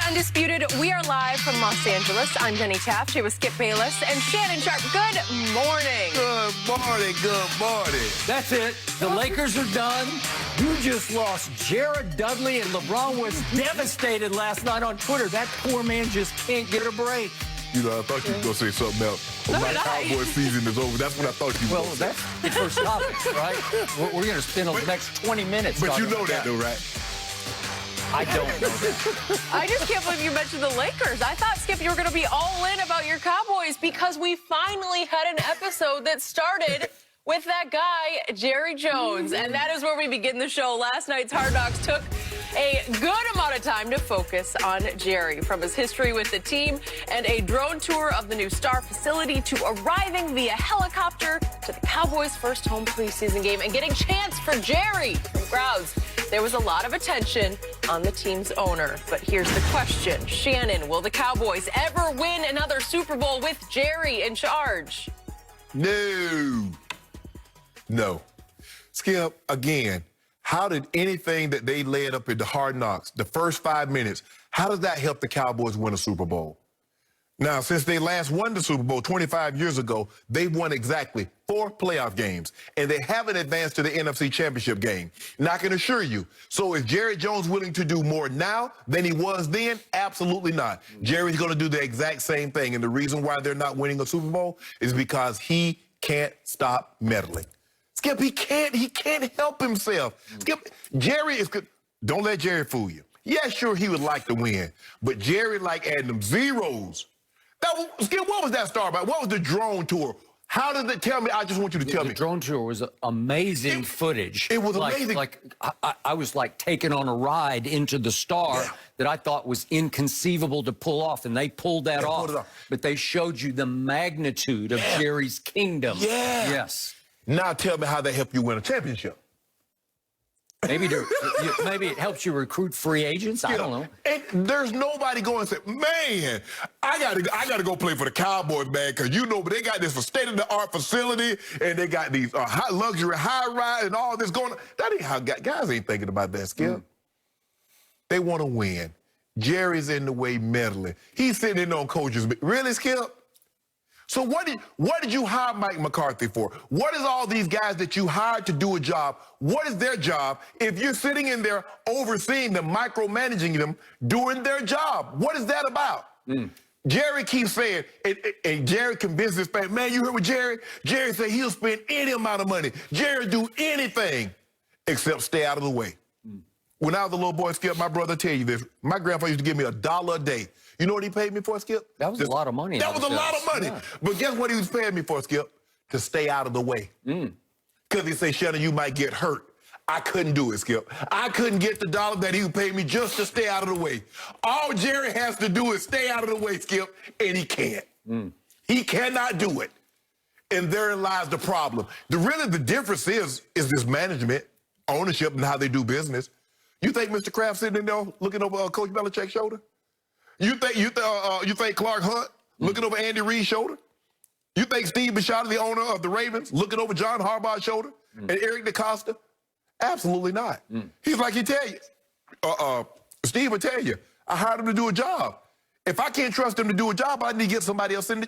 Undisputed. We are live from Los Angeles. I'm Jenny Taft, here with Skip Bayless and Shannon Sharp. Good morning. Good morning, good morning. That's it. The Lakers are done. You just lost Jared Dudley, and LeBron was devastated last night on Twitter. That poor man just can't get a break. You know, I thought you were going to say something else. When my Cowboys season is over, that's what I thought you were going to say. Well, that's the first topic, right? We're going to spend the next 20 minutes. But you know that, though, right? I don't know that. I just can't believe you mentioned the Lakers. I thought, Skip, you were going to be all in about your Cowboys because we finally had an episode that started with that guy, Jerry Jones. And that is where we begin the show. Last night's Hard Knocks took a good amount of time to focus on Jerry, from his history with the team and a drone tour of the new Star facility to arriving via helicopter to the Cowboys' first home preseason game and getting chants for Jerry from crowds. There was a lot of attention on the team's owner. But here's the question. Shannon, will the Cowboys ever win another Super Bowl with Jerry in charge? No. No. Skip, again, how did anything that they led up into Hard Knocks, the first 5 minutes, how does that help the Cowboys win a Super Bowl? Now, since they last won the Super Bowl 25 years ago, they've won exactly 4 playoff games, and they haven't advanced to the NFC Championship game. And I can assure you, so is Jerry Jones willing to do more now than he was then? Absolutely not. Jerry's going to do the exact same thing, and the reason why they're not winning a Super Bowl is because he can't stop meddling. Skip, he can't help himself. Skip, Jerry is good. Don't let Jerry fool you. Yeah, sure, he would like to win, but Jerry like adding them zeros. Skip, what was that star about? What was the drone tour? How did it tell me? I just want you to tell me. The drone tour was amazing footage. It was amazing. I was like taken on a ride into the Star that I thought was inconceivable to pull off, and they pulled that off. But they showed you the magnitude of Jerry's kingdom. Yeah. Yes. Now tell me how they help you win a championship. Maybe maybe it helps you recruit free agents. I don't know. And there's nobody going and say, man, I gotta go play for the Cowboys, man, because you know, but they got this state-of-the-art facility, and they got these luxury high-rise and all this going on. That ain't how guys ain't thinking about that, Skip. They want to win. Jerry's in the way meddling. He's sitting in on coaches. Really, Skip? So what did you hire Mike McCarthy for? What is all these guys that you hired to do a job? What is their job if you're sitting in there overseeing them, micromanaging them, doing their job? What is that about? Jerry keeps saying, and Jerry convinced his fans, man, you heard what Jerry? Jerry said he'll spend any amount of money. Jerry do anything except stay out of the way. When I was a little boy, Skip, my brother tell you this, my grandfather used to give me $1 a day. You know what he paid me for, Skip? That was a lot of money. That was a lot of money. Yeah. But guess what he was paying me for, Skip? To stay out of the way. Because he said, Shannon, you might get hurt. I couldn't do it, Skip. I couldn't get the dollar that he would pay me just to stay out of the way. All Jerry has to do is stay out of the way, Skip, and he can't. He cannot do it. And therein lies the problem. Really, the difference is this management, ownership, and how they do business. You think Mr. Kraft sitting in there looking over Coach Belichick's shoulder? You think Clark Hunt looking over Andy Reid's shoulder? You think Steve Bisciotti, the owner of the Ravens, looking over John Harbaugh's shoulder? And Eric DeCosta? Absolutely not. He's like he tell you. Steve will tell you, I hired him to do a job. If I can't trust him to do a job, I need to get somebody else in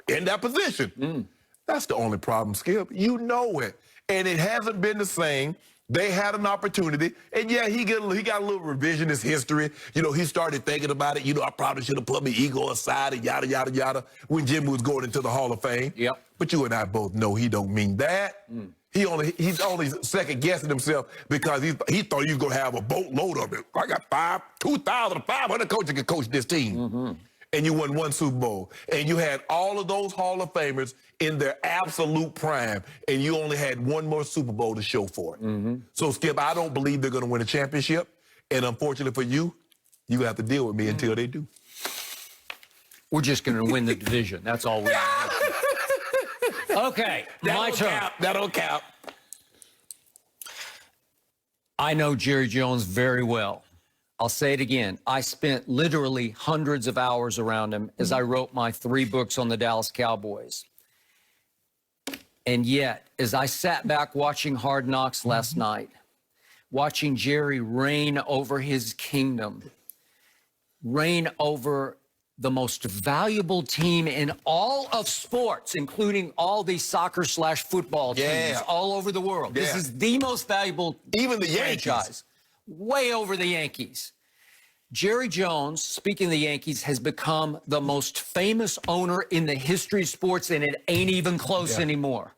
that position. That's the only problem, Skip. You know it. And it hasn't been the same. They had an opportunity, and yeah, he got a little revisionist history. You know, he started thinking about it. You know, I probably should have put my ego aside and yada, yada, yada when Jimmy was going into the Hall of Fame. Yep. But you and I both know he don't mean that. He's only second-guessing himself because he thought he was going to have a boatload of it. I got 2,500 coaches that can coach this team. And you won 1 Super Bowl. And you had all of those Hall of Famers in their absolute prime, and you only had 1 more Super Bowl to show for it. So, Skip, I don't believe they're going to win a championship. And unfortunately for you, you're going to have to deal with me until they do. We're just going to win the division. That's all we have. Okay, my turn. That'll count. I know Jerry Jones very well. I'll say it again. I spent literally hundreds of hours around him as I wrote my 3 books on the Dallas Cowboys. And yet, as I sat back watching Hard Knocks last night, watching Jerry reign over his kingdom, reign over the most valuable team in all of sports, including all these soccer/football teams all over the world. This is the most valuable Even the franchise, Yankees. way over the Yankees. Jerry Jones, speaking of the Yankees, has become the most famous owner in the history of sports, and it ain't even close anymore.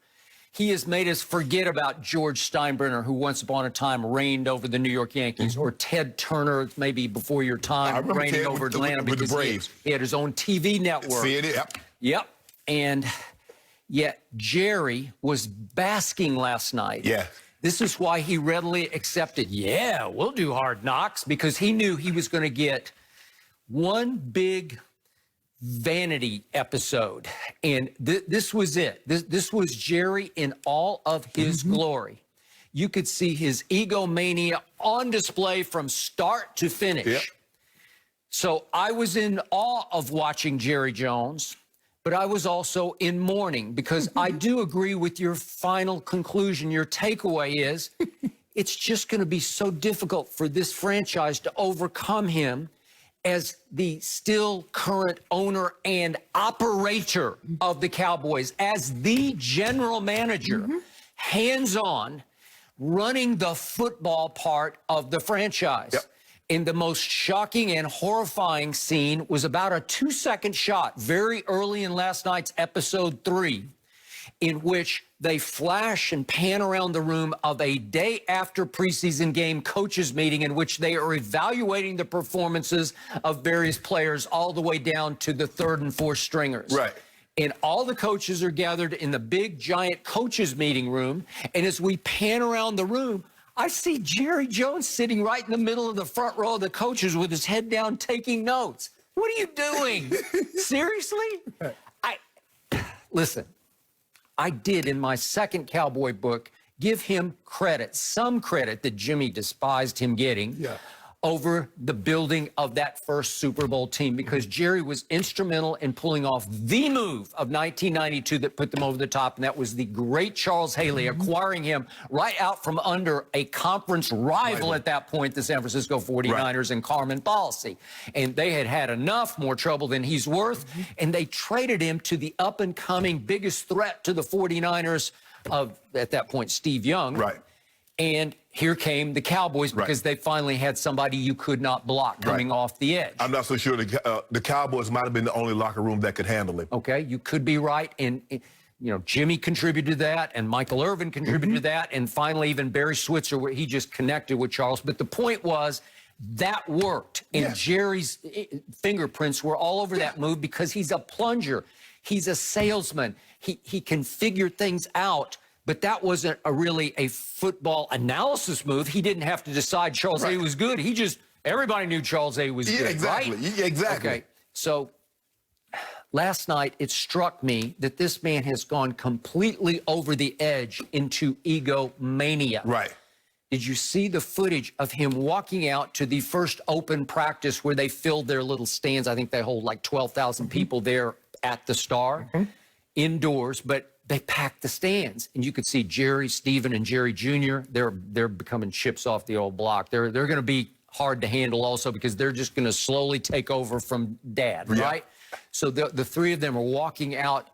He has made us forget about George Steinbrenner, who once upon a time reigned over the New York Yankees, or Ted Turner, maybe before your time, reigning over Atlanta with the because Braves. he had his own TV network. See it? Yep. Yep. And yet Jerry was basking last night. Yeah. This is why he readily accepted, yeah, we'll do Hard Knocks, because he knew he was going to get one big vanity episode. And this was it. This was Jerry in all of his glory. You could see his egomania on display from start to finish. Yep. So I was in awe of watching Jerry Jones, but I was also in mourning, because I do agree with your final conclusion. Your takeaway is it's just going to be so difficult for this franchise to overcome him as the still current owner and operator of the Cowboys, as the general manager, hands-on, running the football part of the franchise. Yep. And the most shocking and horrifying scene was about a 2-second shot very early in last night's episode 3, in which they flash and pan around the room of a day after preseason game coaches meeting, in which they are evaluating the performances of various players all the way down to the 3rd and 4th stringers. Right. And all the coaches are gathered in the big, giant coaches meeting room. And as we pan around the room, I see Jerry Jones sitting right in the middle of the front row of the coaches with his head down taking notes. What are you doing? Seriously? Listen, I did in my second Cowboy book give him credit, some credit that Jimmy despised him getting over the building of that first Super Bowl team, because Jerry was instrumental in pulling off the move of 1992 that put them over the top, and that was the great Charles Haley, acquiring him right out from under a conference rival at that point, the San Francisco 49ers and Carmen Policy. And they had had enough, more trouble than he's worth, and they traded him to the up-and-coming biggest threat to the 49ers of, at that point, Steve Young. Right. And here came the Cowboys, because they finally had somebody you could not block coming off the edge. I'm not so sure the Cowboys might have been the only locker room that could handle him. Okay, you could be right. And, you know, Jimmy contributed to that, and Michael Irvin contributed to that, and finally even Barry Switzer, where he just connected with Charles. But the point was, that worked. And Jerry's fingerprints were all over that move, because he's a plunger. He's a salesman. He can figure things out. But that wasn't really a football analysis move. He didn't have to decide Charles A was good. He just, everybody knew Charles A was good, exactly. right? Yeah, exactly. Okay, so last night it struck me that this man has gone completely over the edge into egomania. Right. Did you see the footage of him walking out to the first open practice where they filled their little stands? I think they hold like 12,000 people there at the Star, indoors, but they packed the stands, and you could see Jerry, Stephen, and Jerry Jr. They're becoming chips off the old block. They're going to be hard to handle also, because they're just going to slowly take over from Dad, right? So the three of them are walking out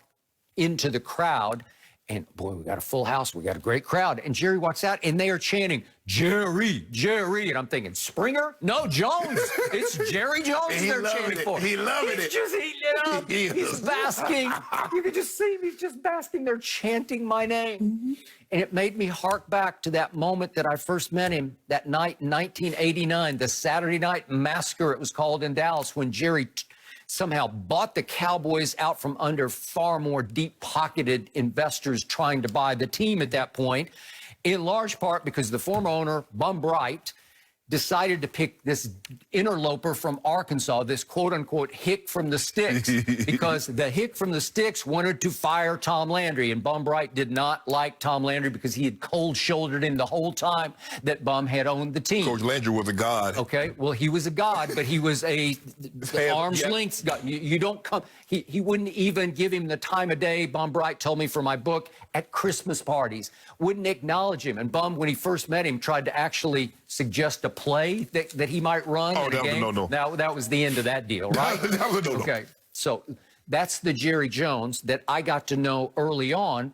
into the crowd, and boy, we got a full house. We got a great crowd. And Jerry walks out, and they are chanting, Jerry, Jerry. And I'm thinking, Springer? No, Jones. It's Jerry Jones they're chanting for. He loved it. He's just eating it up. He's basking. You can just see him. He's just basking. They're chanting my name. And it made me hark back to that moment that I first met him, that night in 1989, the Saturday Night Massacre, it was called, in Dallas, when Jerry somehow bought the Cowboys out from under far more deep-pocketed investors trying to buy the team at that point, in large part because the former owner, Bum Bright, decided to pick this interloper from Arkansas, this quote-unquote hick from the sticks, because the hick from the sticks wanted to fire Tom Landry, and Bum Bright did not like Tom Landry because he had cold-shouldered him the whole time that Bum had owned the team. Coach Landry was a god. Okay, well, he was a god, but he was a arm's length god. You don't come, he wouldn't even give him the time of day, Bum Bright told me for my book, at Christmas parties, wouldn't acknowledge him. And Bum, when he first met him, tried to actually suggest a play that he might run in a game. No. That was the end of that deal, right? That was a no-no. Okay, so that's the Jerry Jones that I got to know early on.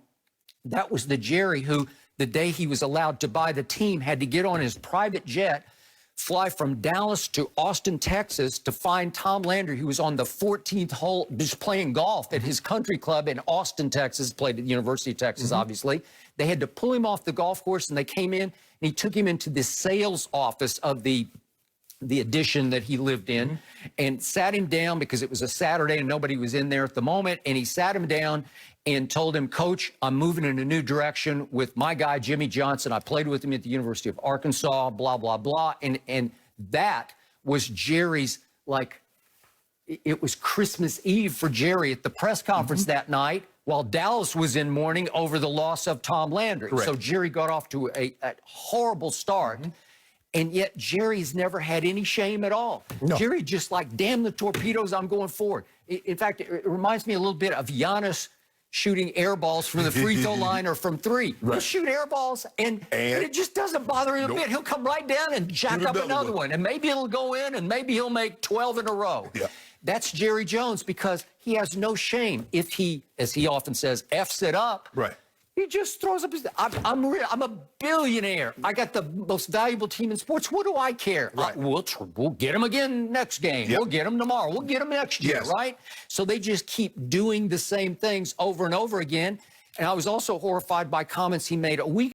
That was the Jerry who, the day he was allowed to buy the team, had to get on his private jet, fly from Dallas to Austin, Texas, to find Tom Landry, who was on the 14th hole, just playing golf at his country club in Austin, Texas, played at the University of Texas, obviously. They had to pull him off the golf course, and they came in, and he took him into the sales office of the addition that he lived in, and sat him down because it was a Saturday and nobody was in there at the moment. And he sat him down and told him, "Coach, I'm moving in a new direction with my guy, Jimmy Johnson. I played with him at the University of Arkansas, blah, blah, blah." And that was Jerry's, like, it was Christmas Eve for Jerry at the press conference that night, while Dallas was in mourning over the loss of Tom Landry. Correct. So Jerry got off to a horrible start. And yet Jerry's never had any shame at all. No. Jerry just like, damn the torpedoes, I'm going forward. In fact, it reminds me a little bit of Giannis shooting air balls from the free throw line or from three. He'll shoot air balls and it just doesn't bother him a bit. He'll come right down and jack up another one. And maybe it'll go in and maybe he'll make 12 in a row. Yeah. That's Jerry Jones because he has no shame. If he, as he often says, F's it up. Right. He just throws up his. I'm a billionaire. I got the most valuable team in sports. What do I care? Right. We'll get him again next game. Yep. We'll get him tomorrow. We'll get him next year. Yes. Right? So they just keep doing the same things over and over again. And I was also horrified by comments he made a week